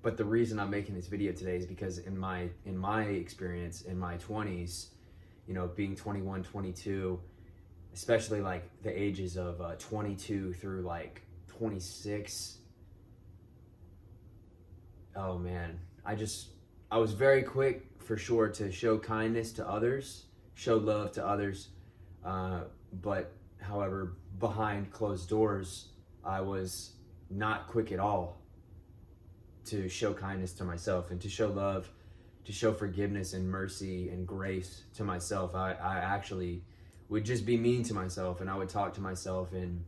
But the reason I'm making this video today is because in my experience in my 20s, you know, being 21, 22, especially like the ages of 22 through like 26. Oh man, I was very quick for sure to show kindness to others, show love to others. But however, behind closed doors, I was not quick at all to show kindness to myself and to show love, to show forgiveness and mercy and grace to myself. I actually would just be mean to myself, and I would talk to myself in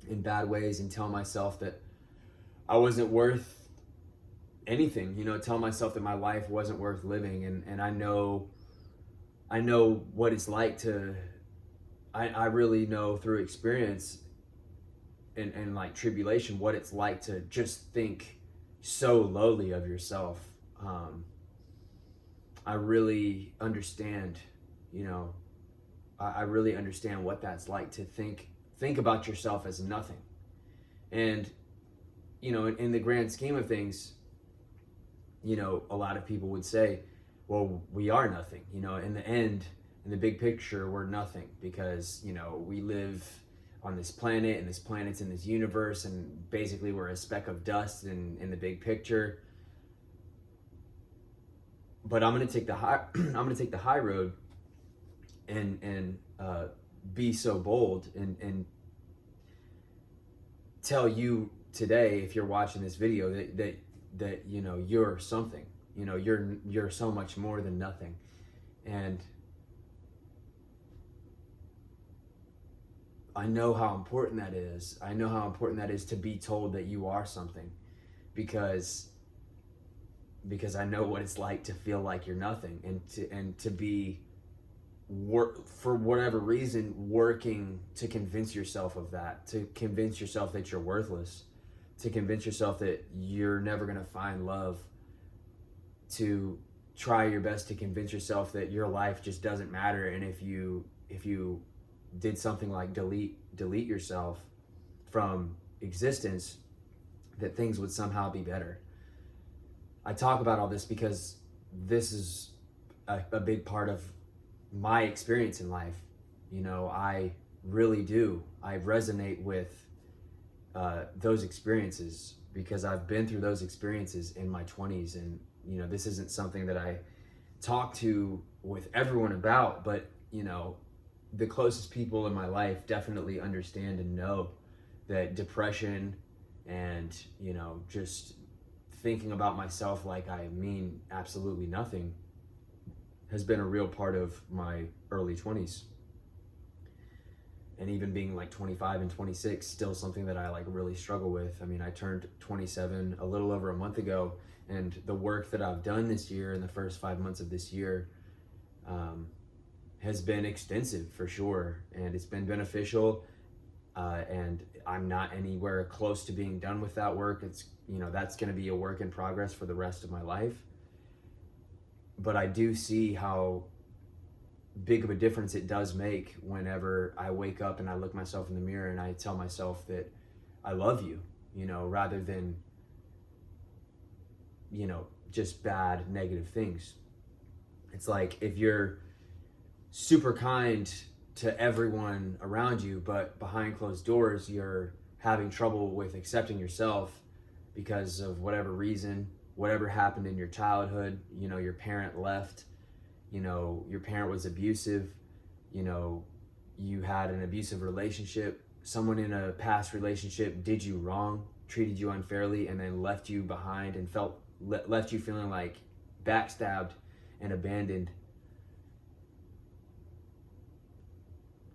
bad ways and tell myself that I wasn't worth anything, you know, tell myself that my life wasn't worth living. And I know what it's like to, I really know through experience and like tribulation, what it's like to just think so lowly of yourself. I really understand, you know, I really understand what that's like to think about yourself as nothing. And, you know, in the grand scheme of things, you know, a lot of people would say, well, we are nothing, you know, in the end, in the big picture, we're nothing because, you know, we live on this planet and this planet's in this universe, and basically we're a speck of dust in the big picture. But I'm going to take the high road and be so bold and tell you today, if you're watching this video, that you know, you're something, you know, you're so much more than nothing. And I know how important that is. I know how important that is to be told that you are something, because I know what it's like to feel like you're nothing, and to be for whatever reason working to convince yourself of that, to convince yourself that you're worthless, to convince yourself that you're never going to find love, to try your best to convince yourself that your life just doesn't matter, and if you did something like delete yourself from existence, that things would somehow be better. I talk about all this because this is a big part of my experience in life. You know, I really do. I resonate with those experiences because I've been through those experiences in my 20s. And, you know, this isn't something that I talk to with everyone about, but, you know, the closest people in my life definitely understand and know that depression and, you know, just thinking about myself like I mean absolutely nothing has been a real part of my early 20s. And even being like 25 and 26, still something that I like really struggle with. I mean, I turned 27 a little over a month ago, and the work that I've done this year in the first 5 months of this year has been extensive for sure, and it's been beneficial. And I'm not anywhere close to being done with that work. It's, you know, that's going to be a work in progress for the rest of my life. But I do see how big of a difference it does make whenever I wake up and I look myself in the mirror and I tell myself that I love you, you know, rather than, you know, just bad, negative things. It's like if you're super kind to everyone around you, but behind closed doors, you're having trouble with accepting yourself because of whatever reason, whatever happened in your childhood. You know, your parent left, you know, your parent was abusive, you know, you had an abusive relationship, someone in a past relationship did you wrong, treated you unfairly, and then left you behind and left you feeling like backstabbed and abandoned.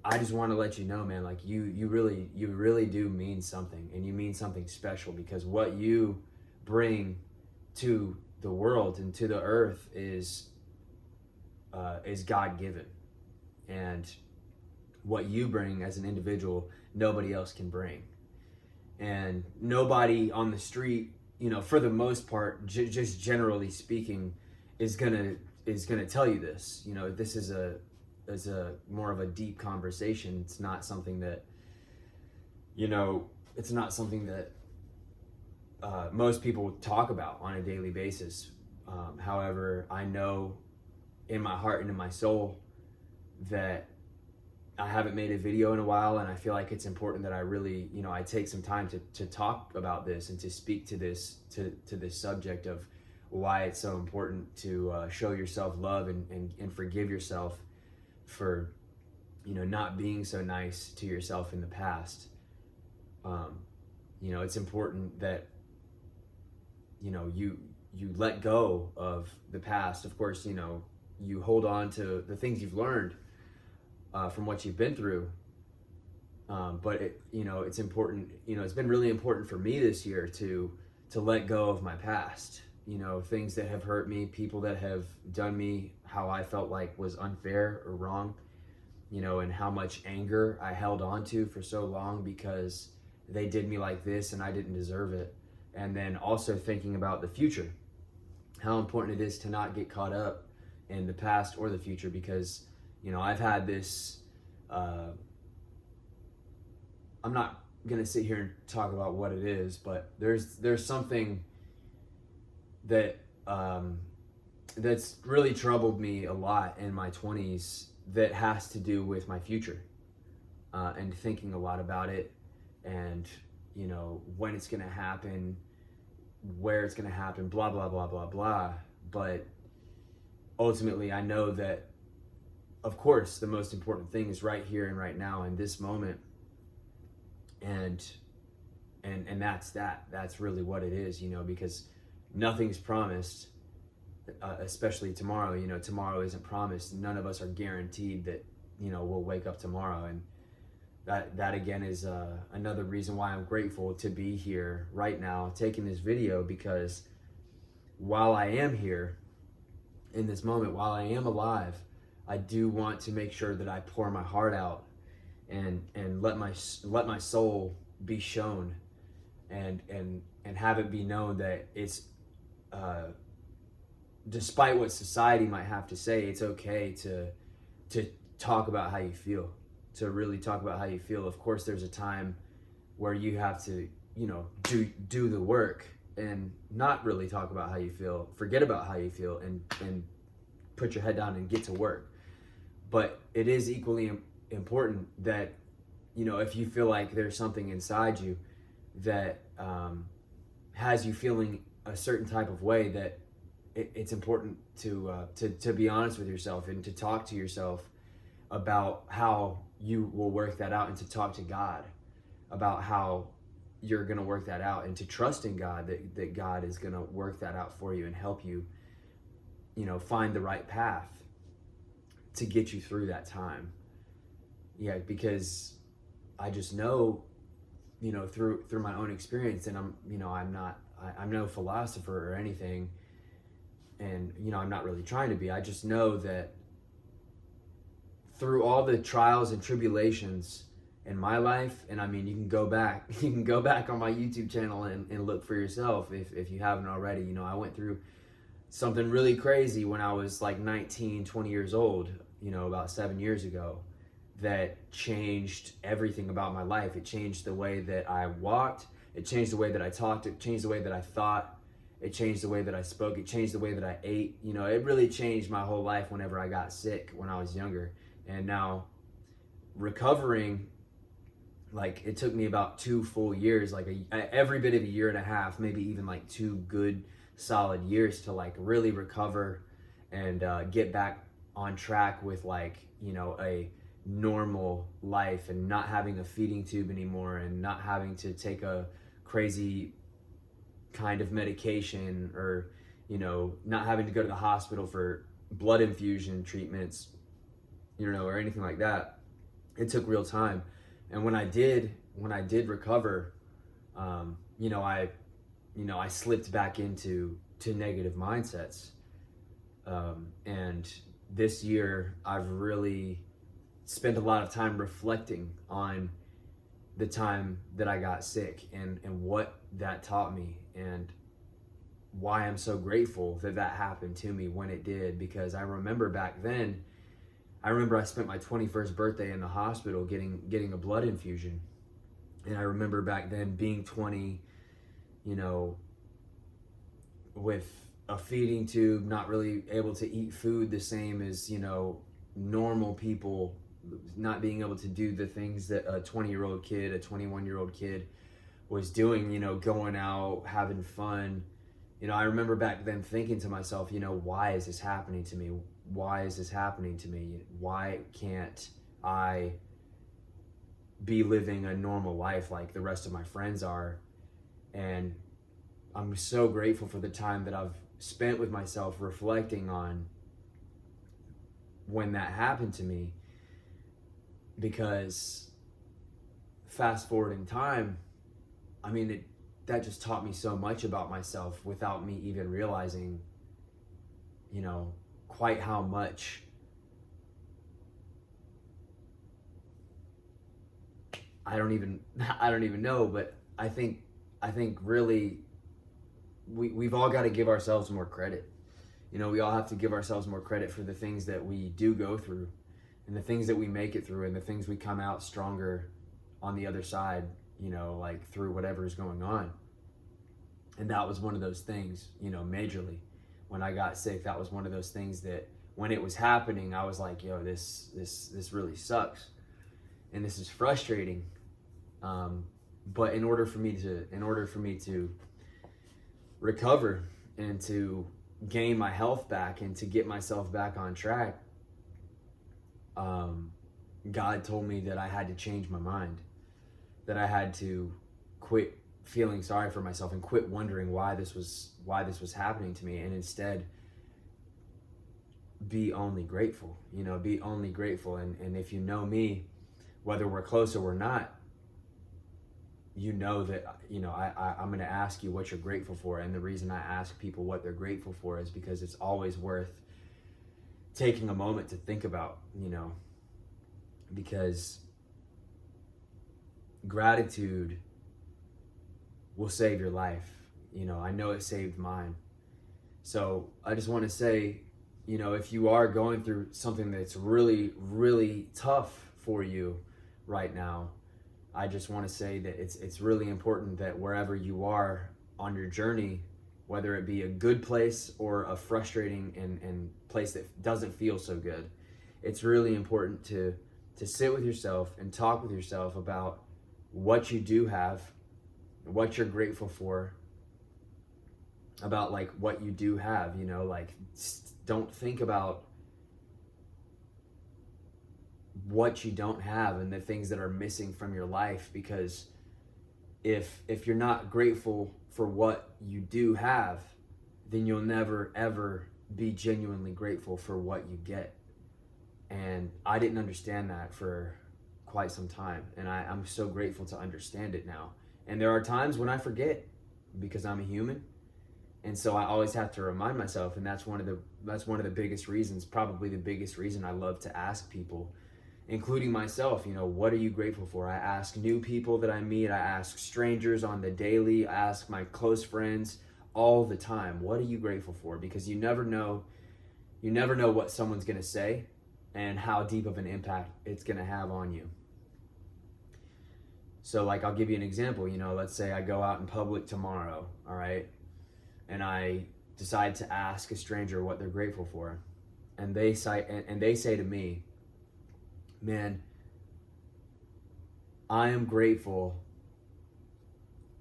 I just want to let you know, man, like you really do mean something, and you mean something special, because what you bring to the world and to the earth is God-given. And what you bring as an individual, nobody else can bring. And nobody on the street, you know, for the most part, just generally speaking, is gonna tell you this. You know, this is a more of a deep conversation. It's not something that, you know, it's not something that most people talk about on a daily basis. However, I know in my heart and in my soul that I haven't made a video in a while, and I feel like it's important that I really, I take some time to talk about this and to speak to this subject of why it's so important to show yourself love and forgive yourself for, not being so nice to yourself in the past. It's important that, you let go of the past. Of course, you hold on to the things you've learned from what you've been through. But it's important, it's been really important for me this year to let go of my past, things that have hurt me, people that have done me how I felt like was unfair or wrong, and how much anger I held on to for so long because they did me like this and I didn't deserve it. And then also thinking about the future, how important it is to not get caught up in the past or the future, because I've had this, I'm not going to sit here and talk about what it is, but there's something that that's really troubled me a lot in my 20s that has to do with my future, and thinking a lot about it, and when it's going to happen, where it's going to happen, blah, blah, blah, blah, blah. But ultimately, I know that, of course, the most important thing is right here and right now in this moment. And that's really what it is, because nothing's promised, especially tomorrow. Tomorrow isn't promised. None of us are guaranteed that, we'll wake up tomorrow. And that again is another reason why I'm grateful to be here right now taking this video, because while I am here in this moment, while I am alive, I do want to make sure that I pour my heart out and let my soul be shown, and have it be known that it's, despite what society might have to say, it's okay to talk about how you feel, to really talk about how you feel. Of course, there's a time where you have to, do the work and not really talk about how you feel, forget about how you feel, and put your head down and get to work. But it is equally important that, if you feel like there's something inside you that has you feeling a certain type of way, that it's important to be honest with yourself and to talk to yourself about how you will work that out, and to talk to God about how you're going to work that out, and to trust in God that God is going to work that out for you and help you, find the right path to get you through that time. Yeah, because I just know, through my own experience, and I'm no philosopher or anything, and I'm not really trying to be. I just know that through all the trials and tribulations in my life, and you can go back on my YouTube channel and look for yourself if you haven't already. I went through something really crazy when I was like 19, 20 years old, about 7 years ago, that changed everything about my life. It changed the way that I walked. It changed the way that I talked. It changed the way that I thought. It changed the way that I spoke. It changed the way that I ate. It really changed my whole life whenever I got sick when I was younger. And now recovering, like, it took me about 2 full years, like every bit of a year and a half, maybe even like 2 good solid years to like really recover and get back on track with like, a normal life, and not having a feeding tube anymore, and not having to take a crazy kind of medication, or, not having to go to the hospital for blood infusion treatments, or anything like that. It took real time. And when I did recover, I slipped back into negative mindsets. And this year I've really spent a lot of time reflecting on the time that I got sick, and what that taught me, and why I'm so grateful that happened to me when it did. Because I remember back then, I spent my 21st birthday in the hospital getting a blood infusion. And I remember back then being 20, you know, with a feeding tube, not really able to eat food the same as, you know, normal people, not being able to do the things that a 20-year-old kid, a 21-year-old kid was doing, you know, going out, having fun. You know, I remember back then thinking to myself, you know, why is this happening to me? Why is this happening to me? Why can't I be living a normal life like the rest of my friends are? And I'm so grateful for the time that I've spent with myself reflecting on when that happened to me, because fast forward in time, I mean, that just taught me so much about myself without me even realizing, you know, quite how much I don't even know, but I think really we've all got to give ourselves more credit. You know, we all have to give ourselves more credit for the things that we do go through, and the things that we make it through, and the things we come out stronger on the other side, you know, like through whatever is going on. And that was one of those things, you know, majorly. When I got sick, that was one of those things that when it was happening, I was like, yo, this really sucks. And this is frustrating. But in order for me to recover and to gain my health back and to get myself back on track, God told me that I had to change my mind, that I had to quit feeling sorry for myself and quit wondering why this was happening to me, and instead be only grateful. You know, be only grateful. And if you know me, whether we're close or we're not, you know that, you know, I'm going to ask you what you're grateful for. And the reason I ask people what they're grateful for is because it's always worth taking a moment to think about, you know, because gratitude will save your life. You know, I know it saved mine. So I just want to say, you know, if you are going through something that's really, really tough for you right now, I just want to say that it's really important that wherever you are on your journey, whether it be a good place or a frustrating and place that doesn't feel so good, it's really important to sit with yourself and talk with yourself about what you do have, what you're grateful for, about like what you do have, you know, like don't think about what you don't have and the things that are missing from your life, because if you're not grateful for what you do have, then you'll never ever be genuinely grateful for what you get. And I didn't understand that for quite some time, and I'm so grateful to understand it now. And there are times when I forget, because I'm a human, and so I always have to remind myself. And that's one of the biggest reasons, probably the biggest reason I love to ask people, including myself, you know, what are you grateful for? I ask new people that I meet, I ask strangers on the daily, I ask my close friends all the time, what are you grateful for? Because you never know what someone's gonna say and how deep of an impact it's gonna have on you. So like, I'll give you an example. You know, let's say I go out in public tomorrow, all right, and I decide to ask a stranger what they're grateful for, and they say to me, man, I am grateful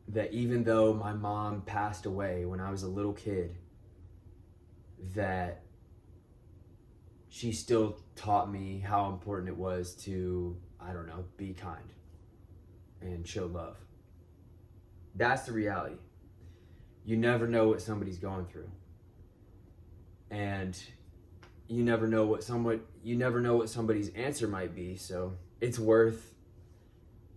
that even though my mom passed away when I was a little kid, that she still taught me how important it was to, I don't know, be kind and show love. That's the reality. You never know what somebody's going through. And you never know what somebody's answer might be. So it's worth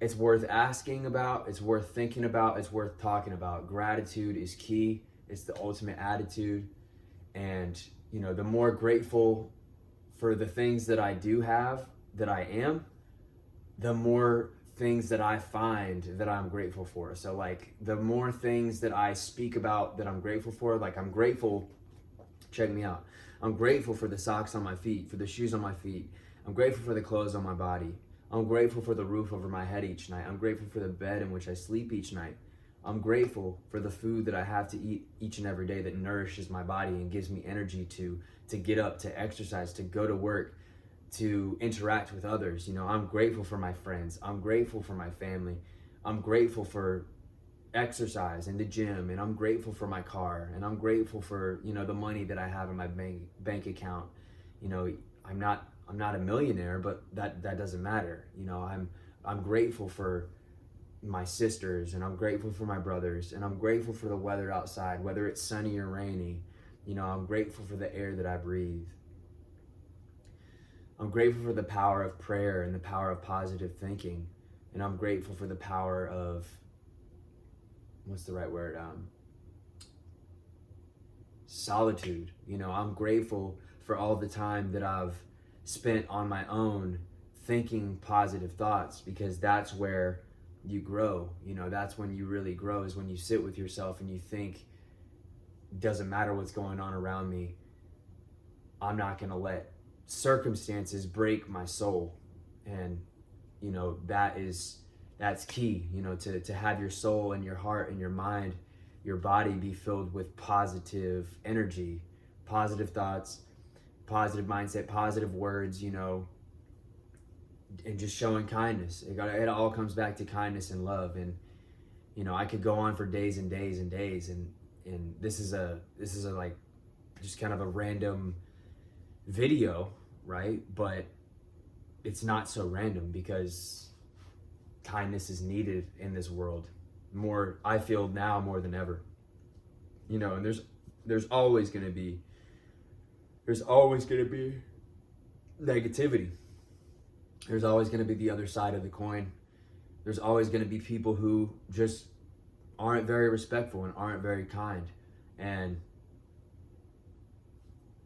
asking about, it's worth thinking about, it's worth talking about. Gratitude is key. It's the ultimate attitude. And, you know, the more grateful for the things that I do have, that I am, the more things that I find that I'm grateful for. So like, the more things that I speak about that I'm grateful for, like I'm grateful, check me out, I'm grateful for the socks on my feet, for the shoes on my feet. I'm grateful for the clothes on my body. I'm grateful for the roof over my head each night. I'm grateful for the bed in which I sleep each night. I'm grateful for the food that I have to eat each and every day that nourishes my body and gives me energy to get up, to exercise, to go to work, to interact with others. You know, I'm grateful for my friends. I'm grateful for my family. I'm grateful for exercise in the gym, and I'm grateful for my car, and I'm grateful for, you know, the money that I have in my bank account. You know, I'm not a millionaire, but that doesn't matter. You know, I'm grateful for my sisters, and I'm grateful for my brothers, and I'm grateful for the weather outside, whether it's sunny or rainy. You know, I'm grateful for the air that I breathe. I'm grateful for the power of prayer and the power of positive thinking. And I'm grateful for the power of, what's the right word? Solitude. You know, I'm grateful for all the time that I've spent on my own thinking positive thoughts, because that's where you grow. You know, that's when you really grow, is when you sit with yourself and you think, doesn't matter what's going on around me, I'm not going to let circumstances break my soul. And you know, that's key, you know, to have your soul and your heart and your mind, your body be filled with positive energy, positive thoughts, positive mindset, positive words, you know, and just showing kindness. It all comes back to kindness and love. And you know, I could go on for days and days and days, and this is a like just kind of a random video, right? But it's not so random, because kindness is needed in this world more, I feel now more than ever. You know, and there's always going to be negativity. There's always going to be the other side of the coin. There's always going to be people who just aren't very respectful and aren't very kind, and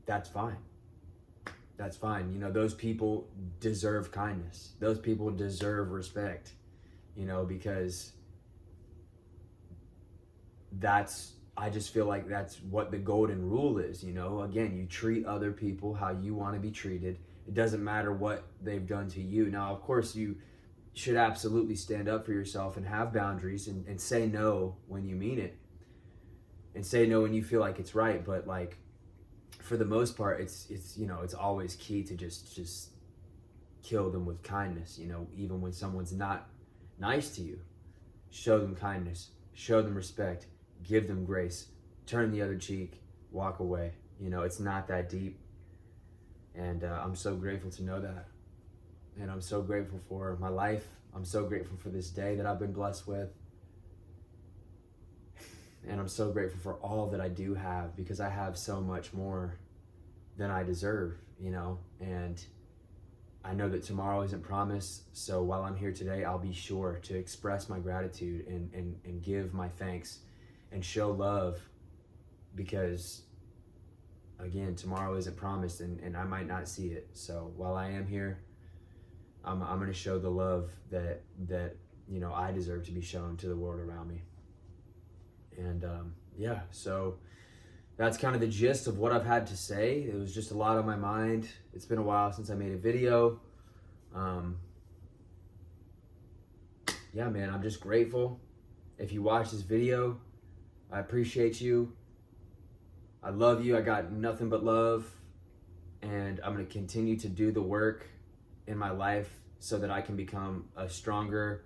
that's fine. That's fine. You know, those people deserve kindness. Those people deserve respect, you know, because I just feel like that's what the golden rule is, you know. Again, you treat other people how you want to be treated. It doesn't matter what they've done to you. Now, of course, you should absolutely stand up for yourself and have boundaries, and say no when you mean it, and say no when you feel like it's right. But like, for the most part, it's you know, it's always key to just kill them with kindness. You know, even when someone's not nice to you, show them kindness, show them respect, give them grace, turn the other cheek, walk away. You know, it's not that deep. And I'm so grateful to know that. And I'm so grateful for my life. I'm so grateful for this day that I've been blessed with. And I'm so grateful for all that I do have, because I have so much more than I deserve, you know. And I know that tomorrow isn't promised. So while I'm here today, I'll be sure to express my gratitude and give my thanks and show love, because again, tomorrow isn't promised, and I might not see it. So while I am here, I'm going to show the love that you know, I deserve to be shown to the world around me. And yeah, so that's kind of the gist of what I've had to say. It was just a lot on my mind. It's been a while since I made a video. Yeah, man, I'm just grateful. If you watch this video, I appreciate you. I love you. I got nothing but love. And I'm going to continue to do the work in my life so that I can become a stronger,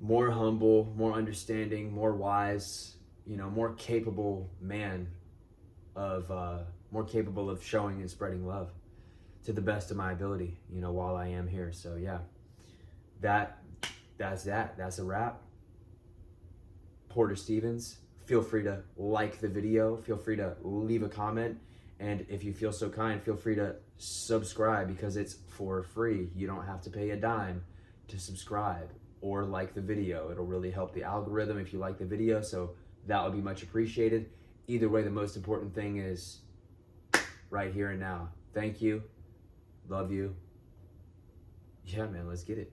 more humble, more understanding, more wise, you know, more capable man more capable of showing and spreading love to the best of my ability, you know, while I am here. So yeah, that's a wrap. Porter Stevens. Feel free to like the video. Feel free to leave a comment. And if you feel so kind, feel free to subscribe, because it's for free. You don't have to pay a dime to subscribe or like the video. It'll really help the algorithm if you like the video. So that would be much appreciated. Either way, the most important thing is right here and now. Thank you. Love you. Yeah, man, let's get it.